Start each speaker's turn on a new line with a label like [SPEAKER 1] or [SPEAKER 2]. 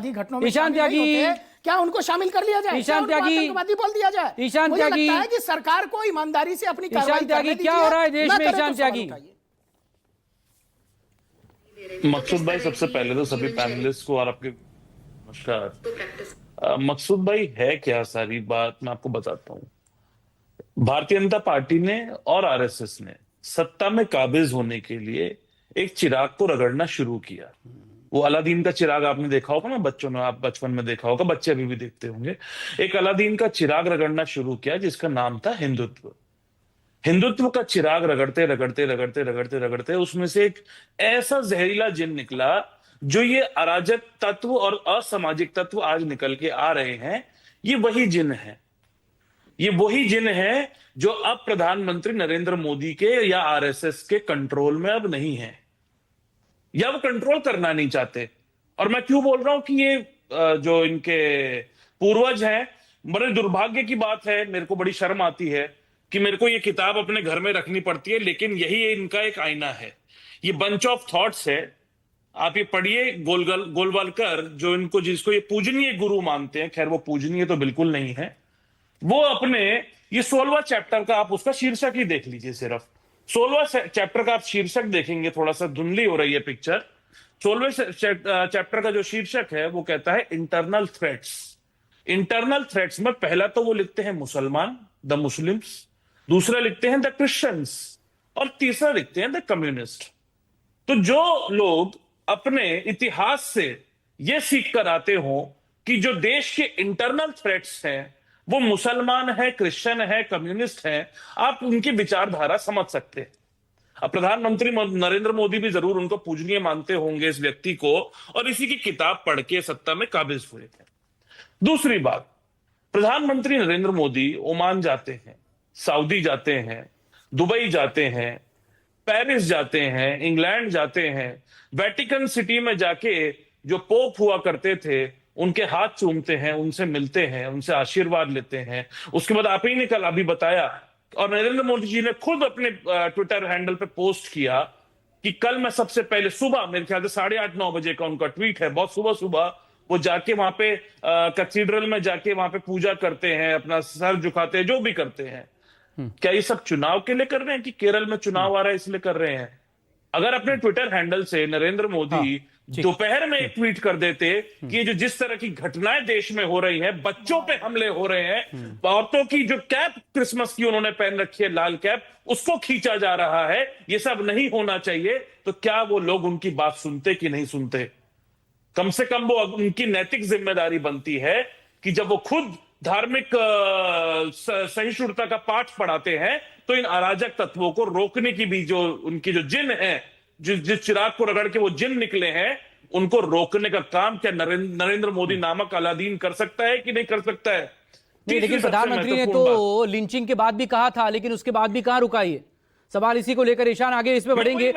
[SPEAKER 1] घटनाओं में
[SPEAKER 2] ईशान
[SPEAKER 1] शामिल नहीं
[SPEAKER 2] त्यागी,
[SPEAKER 1] होते, क्या उनको शामिल कर लिया जाए?
[SPEAKER 2] ईशान
[SPEAKER 1] क्या उनको
[SPEAKER 2] त्यागी,
[SPEAKER 1] आतंकवादी बोल दिया जाए?
[SPEAKER 2] ईशान
[SPEAKER 1] मुझे
[SPEAKER 2] त्यागी,
[SPEAKER 1] लगता है कि सरकार को ईमानदारी से अपनी कार्रवाई
[SPEAKER 2] ईशान त्यागी,
[SPEAKER 1] करने
[SPEAKER 2] क्या
[SPEAKER 1] दीजिए,
[SPEAKER 2] हो रहा है देश
[SPEAKER 1] ना
[SPEAKER 2] में?
[SPEAKER 1] करे तो
[SPEAKER 2] ईशान
[SPEAKER 1] सवाल
[SPEAKER 2] त्यागी,
[SPEAKER 1] उठाइए।
[SPEAKER 3] मकसूद भाई, सबसे पहले तो सभी पैनलिस्ट को और आपके नमस्कार। मकसूद भाई, है क्या सारी बात, मैं आपको बताता हूँ। भारतीय जनता पार्टी ने और आरएसएस ने सत्ता में काबिज होने के लिए एक चिराग को रगड़ना शुरू किया। वो अलादीन का चिराग आपने देखा होगा ना, बच्चों ने, आप बचपन में देखा होगा, बच्चे अभी भी देखते होंगे। एक अलादीन का चिराग रगड़ना शुरू किया जिसका नाम था हिंदुत्व। हिंदुत्व का चिराग रगड़ते रगड़ते रगड़ते रगड़ते रगड़ते उसमें से एक ऐसा जहरीला जिन निकला, जो ये अराजक तत्व और असामाजिक तत्व आज निकल के आ रहे हैं। ये वही जिन है, ये वही जिन है जो अब प्रधानमंत्री नरेंद्र मोदी के या आरएसएस के कंट्रोल में अब नहीं है, या वो कंट्रोल करना नहीं चाहते। और मैं क्यों बोल रहा हूं कि ये जो इनके पूर्वज हैं, बड़े दुर्भाग्य की बात है, मेरे को बड़ी शर्म आती है कि मेरे को ये किताब अपने घर में रखनी पड़ती है, लेकिन यही इनका एक आईना है। ये बंच ऑफ थॉट्स है, आप ये पढ़िए। गोलवालकर, जो इनको, जिसको ये पूजनीय गुरु मानते हैं, खैर वो पूजनीय तो बिल्कुल नहीं है, वो अपने ये 16वां चैप्टर का आप उसका शीर्षक ही देख लीजिए। सिर्फ 16वां चैप्टर का आप शीर्षक देखेंगे, थोड़ा सा धुंधली हो रही है पिक्चर। 16वें चैप्टर का जो शीर्षक है वो कहता है इंटरनल थ्रेट्स। इंटरनल थ्रेट्स में पहला तो वो लिखते हैं मुसलमान, द मुस्लिम्स, दूसरा लिखते हैं द क्रिश्चियंस, और तीसरा लिखते हैं द कम्युनिस्ट। तो जो लोग अपने इतिहास से ये सीख कर आते हो कि जो देश के इंटरनल थ्रेट्स हैं वो मुसलमान है, क्रिश्चियन है, कम्युनिस्ट है, आप उनकी विचारधारा समझ सकते हैं। अब प्रधानमंत्री नरेंद्र मोदी भी जरूर उनको पूजनीय मानते होंगे, इस व्यक्ति को, और इसी की किताब पढ़ के सत्ता में काबिज हुए थे। दूसरी बात, प्रधानमंत्री नरेंद्र मोदी ओमान जाते हैं, सऊदी जाते हैं, दुबई जाते हैं, पेरिस जाते हैं, इंग्लैंड जाते हैं, वेटिकन सिटी में जाके जो पोप हुआ करते थे उनके हाथ चूमते हैं, उनसे मिलते हैं, उनसे आशीर्वाद लेते हैं। उसके बाद आप ही ने कल अभी बताया, और नरेंद्र मोदी जी ने खुद अपने ट्विटर हैंडल पे पोस्ट किया कि कल मैं सबसे पहले सुबह, मेरे ख्याल से 8:30-9 बजे का उनका ट्वीट है, बहुत सुबह सुबह वो जाके वहां पे कैथीड्रल में जाके वहां पे पूजा करते हैं, अपना सर झुकाते हैं, जो भी करते हैं। क्या ये सब चुनाव के लिए कर रहे हैं कि केरल में चुनाव आ रहा है इसलिए कर रहे हैं? अगर अपने ट्विटर हैंडल से नरेंद्र मोदी दोपहर में एक ट्वीट कर देते कि ये जो जिस तरह की घटनाएं देश में हो रही हैं, बच्चों पे हमले हो रहे हैं, औरतों की जो कैप क्रिसमस की उन्होंने पहन रखी है, लाल कैप, उसको खींचा जा रहा है, ये सब नहीं होना चाहिए, तो क्या वो लोग उनकी बात सुनते कि नहीं सुनते? कम से कम वो, उनकी नैतिक जिम्मेदारी बनती है कि जब वो खुद धार्मिक सहिष्णुता का पाठ पढ़ाते हैं, तो इन अराजक तत्वों को रोकने की भी जो उनकी जो जिन है, जिस चिराग को रगड़ के वो जिन निकले हैं, उनको रोकने का काम क्या नरेंद्र मोदी नामक अलादीन कर सकता है कि नहीं कर सकता है?
[SPEAKER 2] नहीं, लेकिन प्रधानमंत्री ने तो लिंचिंग के बाद भी कहा था, लेकिन उसके बाद भी कहां रुका ये सवाल। इसी को लेकर ईशान आगे इस पे बढ़ेंगे।